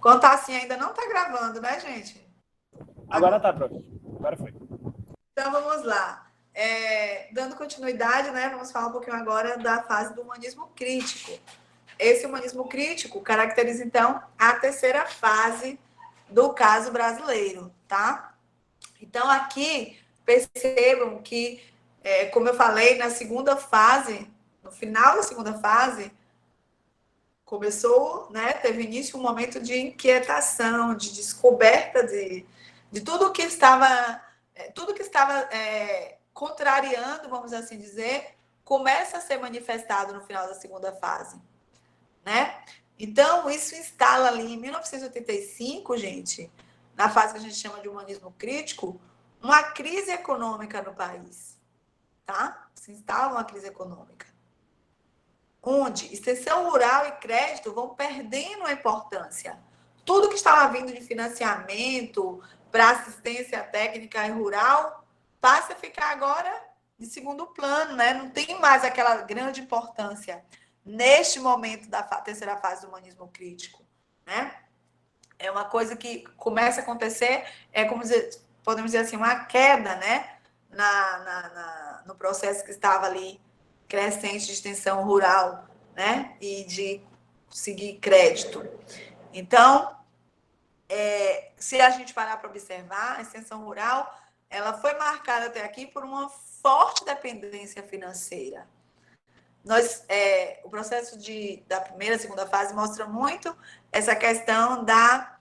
Quando tá assim, ainda não tá gravando, né, gente? Agora tá, prof. Agora foi. Então, vamos lá. Dando continuidade, né, vamos falar um pouquinho agora da fase do humanismo crítico. Esse humanismo crítico caracteriza, então, a terceira fase do caso brasileiro, tá? Então, aqui, percebam que, como eu falei, na segunda fase, no final da segunda fase, começou, né, teve início um momento de inquietação, de descoberta de tudo que estava contrariando, vamos assim dizer, começa a ser manifestado no final da segunda fase, né? Então, isso instala ali em 1985, gente, na fase que a gente chama de humanismo crítico, uma crise econômica no país, tá? Se instala uma crise econômica, onde extensão rural e crédito vão perdendo a importância. Tudo que estava vindo de financiamento para assistência técnica e rural passa a ficar agora de segundo plano, né? Não tem mais aquela grande importância neste momento da terceira fase do humanismo crítico, né? É uma coisa que começa a acontecer, como dizer, podemos dizer assim, uma queda, né? No processo que estava ali crescente de extensão rural, né? E de conseguir crédito. Então, se a gente parar para observar, a extensão rural, ela foi marcada até aqui por uma forte dependência financeira. O processo da primeira e segunda fase mostra muito essa questão da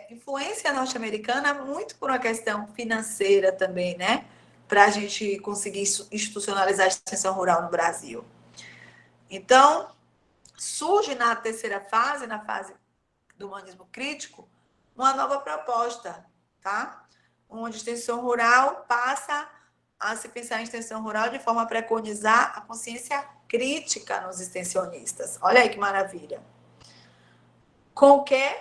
influência norte-americana, muito por uma questão financeira também, né? Para a gente conseguir institucionalizar a extensão rural no Brasil. Então, surge na terceira fase, na fase do humanismo crítico, uma nova proposta, tá? Onde a extensão rural passa a se pensar em extensão rural de forma a preconizar a consciência crítica nos extensionistas. Olha aí que maravilha. Com o quê?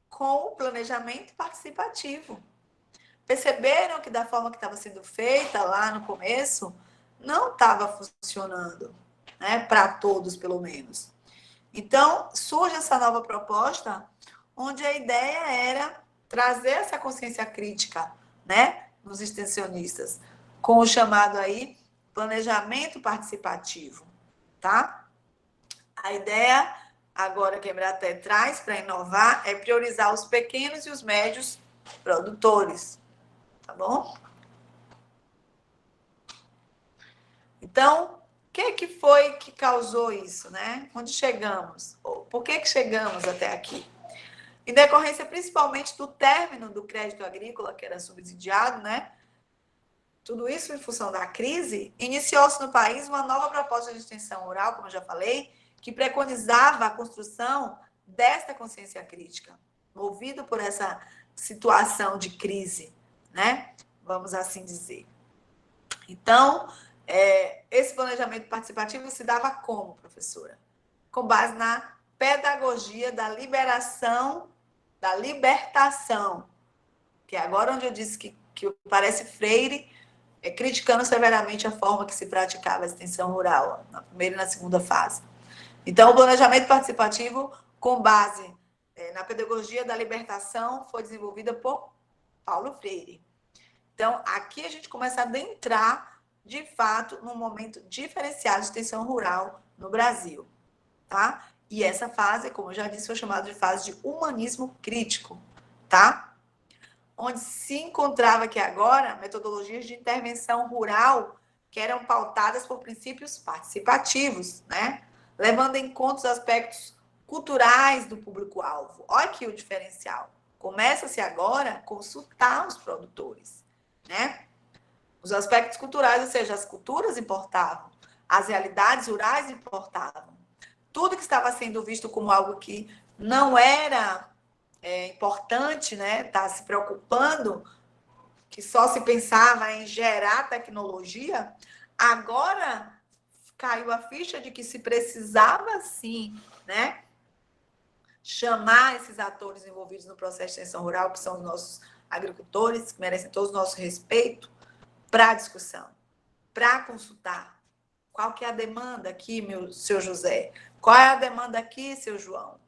Com o planejamento participativo. Perceberam que da forma que estava sendo feita lá no começo, não estava funcionando, né? Para todos, pelo menos. Então, surge essa nova proposta, onde a ideia era trazer essa consciência crítica, né, nos extensionistas, com o chamado aí planejamento participativo, tá? A ideia, agora que a Embratel traz para inovar, é priorizar os pequenos e os médios produtores, tá bom? Então, o que foi que causou isso, né? Onde chegamos? Por que chegamos até aqui? Em decorrência principalmente do término do crédito agrícola, que era subsidiado, né? Tudo isso em função da crise, iniciou-se no país uma nova proposta de extensão rural, como eu já falei, que preconizava a construção desta consciência crítica, movido por essa situação de crise, né? Vamos assim dizer. Então, esse planejamento participativo se dava como, professora? Com base na pedagogia da libertação, que é agora onde eu disse que parece Freire criticando severamente a forma que se praticava a extensão rural, na primeira e na segunda fase. Então, o planejamento participativo, com base na pedagogia da libertação, foi desenvolvida por Paulo Freire. Então, aqui a gente começa a adentrar, de fato, num momento diferenciado de extensão rural no Brasil, tá? E essa fase, como eu já disse, foi chamada de fase de humanismo crítico, tá? Onde se encontrava aqui agora metodologias de intervenção rural que eram pautadas por princípios participativos, né? Levando em conta os aspectos culturais do público-alvo. Olha aqui o diferencial. Começa-se agora a consultar os produtores, né? Os aspectos culturais, ou seja, as culturas importavam, as realidades rurais importavam. Tudo que estava sendo visto como algo que não era importante, né? Tá se preocupando, que só se pensava em gerar tecnologia, agora caiu a ficha de que se precisava sim, né? Chamar esses atores envolvidos no processo de extensão rural, que são os nossos agricultores, que merecem todo o nosso respeito, para a discussão, para consultar. Qual que é a demanda aqui, seu José? Qual é a demanda aqui, seu João?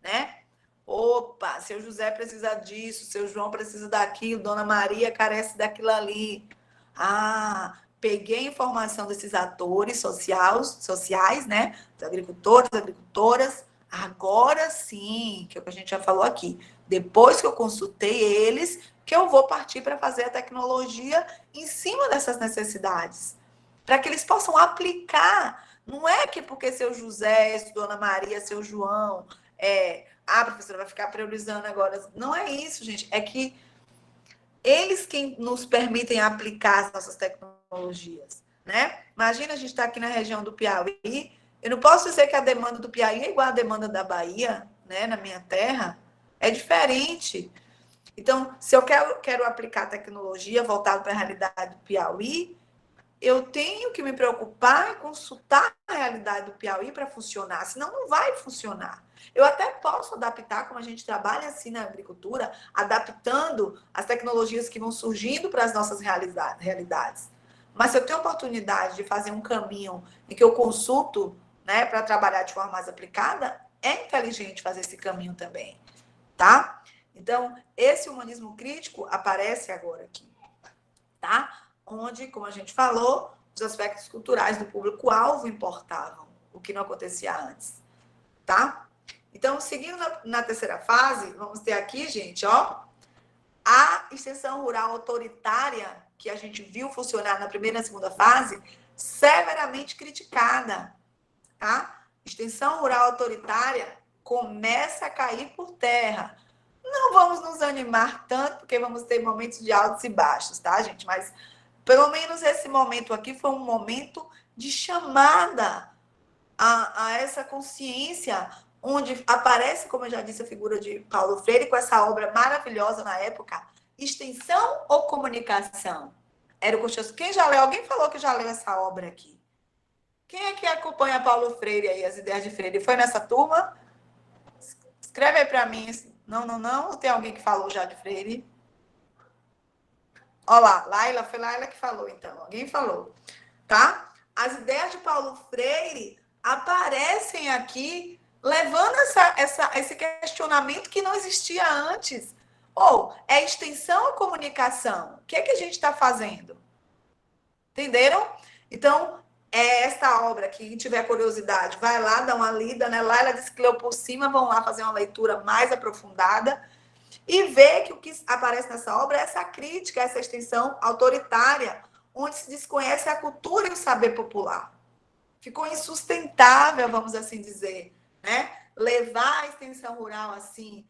Né? Opa, seu José precisa disso, seu João precisa daquilo, Dona Maria carece daquilo ali. Ah, peguei a informação desses atores sociais, né? Os agricultores, agricultoras. Agora sim, que é o que a gente já falou aqui. Depois que eu consultei eles, que eu vou partir para fazer a tecnologia em cima dessas necessidades. Para que eles possam aplicar. Não é que porque seu José, Dona Maria, seu João, a professora vai ficar priorizando agora. Não é isso, gente. É que eles quem nos permitem aplicar as nossas tecnologias, né? Imagina a gente estar aqui na região do Piauí. Eu não posso dizer que a demanda do Piauí é igual à demanda da Bahia, né? Na minha terra. É diferente. Então, se eu quero aplicar tecnologia voltada para a realidade do Piauí, eu tenho que me preocupar em consultar a realidade do Piauí para funcionar, senão não vai funcionar. Eu até posso adaptar, como a gente trabalha assim na agricultura, adaptando as tecnologias que vão surgindo para as nossas realidades. Mas se eu tenho a oportunidade de fazer um caminho em que eu consulto, né, para trabalhar de forma mais aplicada, é inteligente fazer esse caminho também, tá? Então, esse humanismo crítico aparece agora aqui, tá? Onde, como a gente falou, os aspectos culturais do público-alvo importavam, o que não acontecia antes, tá? Então, seguindo na terceira fase, vamos ter aqui, gente, ó, a extensão rural autoritária, que a gente viu funcionar na primeira e na segunda fase, severamente criticada, tá? Extensão rural autoritária começa a cair por terra. Não vamos nos animar tanto, porque vamos ter momentos de altos e baixos, tá, gente? Mas pelo menos esse momento aqui foi um momento de chamada a essa consciência, onde aparece, como eu já disse, a figura de Paulo Freire, com essa obra maravilhosa na época, Extensão ou Comunicação? Era o curso. Quem já leu? Alguém falou que já leu essa obra aqui. Quem é que acompanha Paulo Freire aí, as ideias de Freire? Foi nessa turma? Escreve aí para mim. Não. Ou tem alguém que falou já de Freire? Olha lá, Laila, foi Laila que falou, então. Alguém falou, tá? As ideias de Paulo Freire aparecem aqui, levando esse questionamento que não existia antes. Ou é extensão ou comunicação? O que é que a gente está fazendo? Entenderam? Então, é esta obra, quem tiver curiosidade, vai lá, dá uma lida, né? Laila disse que leu por cima, vão lá fazer uma leitura mais aprofundada e ver que o que aparece nessa obra é essa crítica, essa extensão autoritária, onde se desconhece a cultura e o saber popular. Ficou insustentável, vamos assim dizer, né? Levar a extensão rural assim,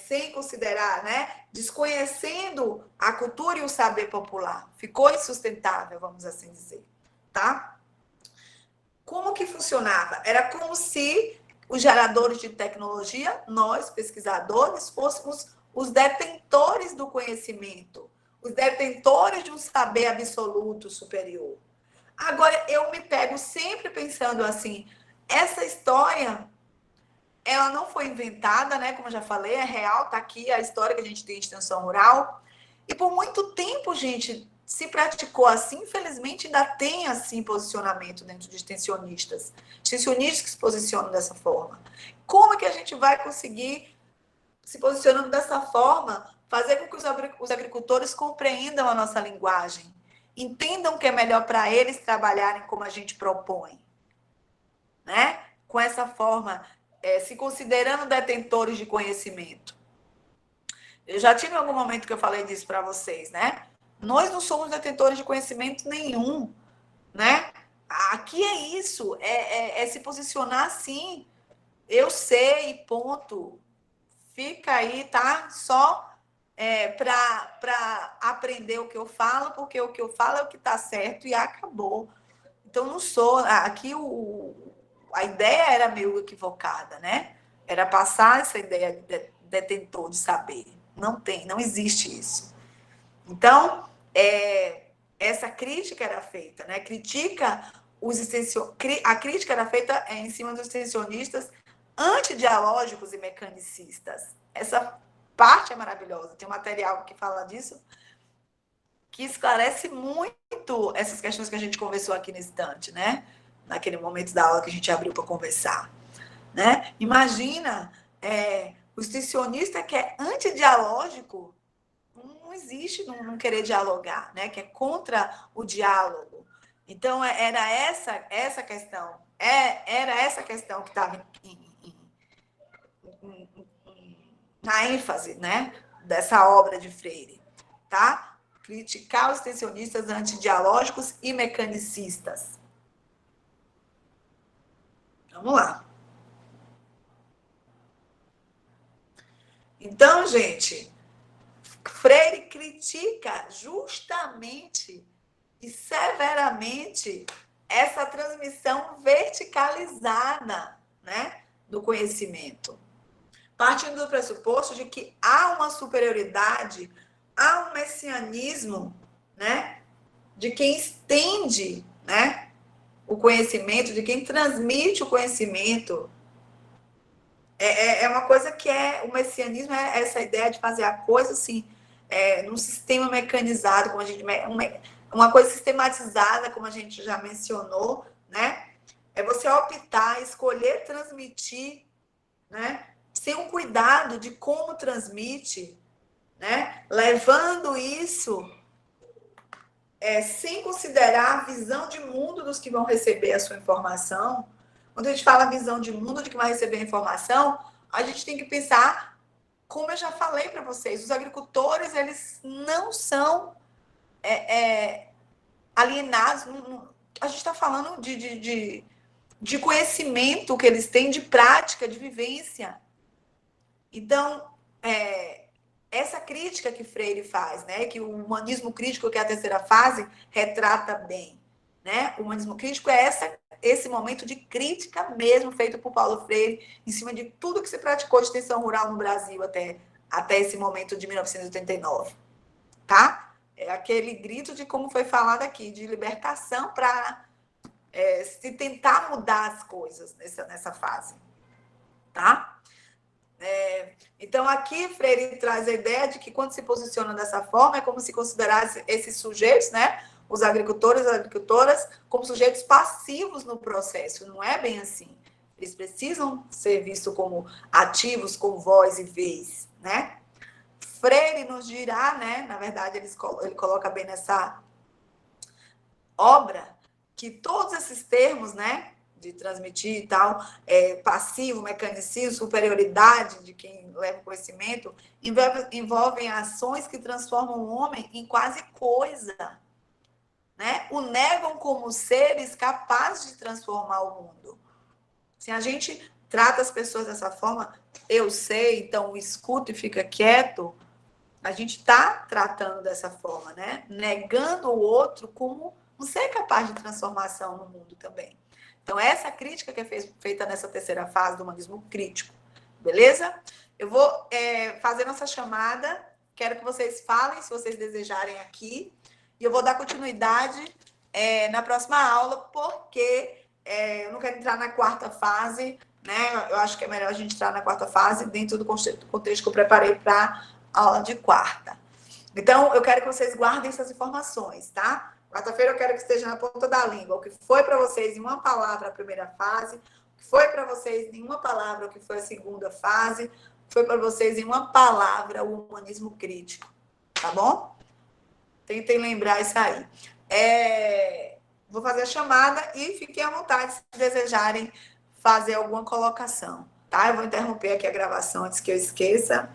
sem considerar, né? Desconhecendo a cultura e o saber popular. Ficou insustentável, vamos assim dizer, tá? Como que funcionava? Era como se os geradores de tecnologia, nós, pesquisadores, fôssemos os detentores do conhecimento, os detentores de um saber absoluto superior. Agora, eu me pego sempre pensando assim, essa história, ela não foi inventada, né? Como eu já falei, é real, tá aqui a história que a gente tem de extensão rural. E por muito tempo, gente, se praticou assim, infelizmente ainda tem assim posicionamento dentro de extensionistas que se posicionam dessa forma. Como é que a gente vai conseguir, se posicionando dessa forma, fazer com que os agricultores compreendam a nossa linguagem, entendam que é melhor para eles trabalharem como a gente propõe, né? Com essa forma, se considerando detentores de conhecimento. Eu já tive algum momento que eu falei disso para vocês, né? Nós não somos detentores de conhecimento nenhum, né? Aqui é isso, é se posicionar assim. Eu sei, ponto. Fica aí, tá? Só para aprender o que eu falo, porque o que eu falo é o que está certo e acabou. Então, não sou. Aqui a ideia era meio equivocada, né? Era passar essa ideia de detentor de saber. Não existe isso. Então, essa crítica era feita, né? A crítica era feita em cima dos extensionistas antidialógicos e mecanicistas. Essa parte é maravilhosa. Tem um material que fala disso, que esclarece muito essas questões que a gente conversou aqui no instante, né? Naquele momento da aula que a gente abriu para conversar, né? Imagina O extensionista que é antidialógico, não existe não querer dialogar, né? Que é contra o diálogo. Então, era essa questão. Era essa questão que estava na ênfase, né? Dessa obra de Freire, tá? Criticar os extensionistas antidialógicos e mecanicistas. Vamos lá. Então, gente, Freire critica justamente e severamente essa transmissão verticalizada, né, do conhecimento. Partindo do pressuposto de que há uma superioridade, há um messianismo, né, de quem estende, né, o conhecimento, de quem transmite o conhecimento. É uma coisa que o messianismo é essa ideia de fazer a coisa assim, num sistema mecanizado, como a gente, uma coisa sistematizada, como a gente já mencionou, né? É você optar, escolher transmitir, né? Sem um cuidado de como transmite, né? Levando isso sem considerar a visão de mundo dos que vão receber a sua informação. Quando a gente fala visão de mundo de que vai receber a informação, a gente tem que pensar, como eu já falei para vocês, os agricultores, eles não são alienados. A gente está falando de conhecimento que eles têm, de prática, de vivência. Então, essa crítica que Freire faz, né, que o humanismo crítico, que é a terceira fase, retrata bem, né? O humanismo crítico é esse momento de crítica mesmo feito por Paulo Freire em cima de tudo que se praticou de extensão rural no Brasil até esse momento de 1989, tá? É aquele grito de como foi falado aqui, de libertação para se tentar mudar as coisas nessa fase, tá? Então, aqui Freire traz a ideia de que quando se posiciona dessa forma, é como se considerasse esses sujeitos, né, os agricultores e as agricultoras, como sujeitos passivos no processo. Não é bem assim. Eles precisam ser vistos como ativos, com voz e vez, né? Freire nos dirá, né, na verdade, ele coloca bem nessa obra, que todos esses termos, né, de transmitir e tal, passivo, mecanicismo, superioridade de quem leva o conhecimento, envolvem ações que transformam o homem em quase coisa, né? O negam como seres capazes de transformar o mundo. Se a gente trata as pessoas dessa forma, eu sei, então escuto e fica quieto, a gente está tratando dessa forma, né? Negando o outro como um ser capaz de transformação no mundo também. Então, essa crítica que é feita nessa terceira fase do humanismo crítico, beleza? Eu vou fazer nossa chamada, quero que vocês falem, se vocês desejarem aqui, e eu vou dar continuidade na próxima aula, porque eu não quero entrar na quarta fase, né? Eu acho que é melhor a gente entrar na quarta fase dentro do contexto que eu preparei para a aula de quarta. Então, eu quero que vocês guardem essas informações, tá? Quarta-feira eu quero que esteja na ponta da língua. O que foi para vocês em uma palavra a primeira fase, o que foi para vocês em uma palavra o que foi a segunda fase, o que foi para vocês em uma palavra o humanismo crítico. Tá bom? Tentem lembrar isso aí. Vou fazer a chamada e fiquem à vontade se desejarem fazer alguma colocação, tá? Eu vou interromper aqui a gravação antes que eu esqueça,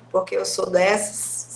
porque eu sou dessas.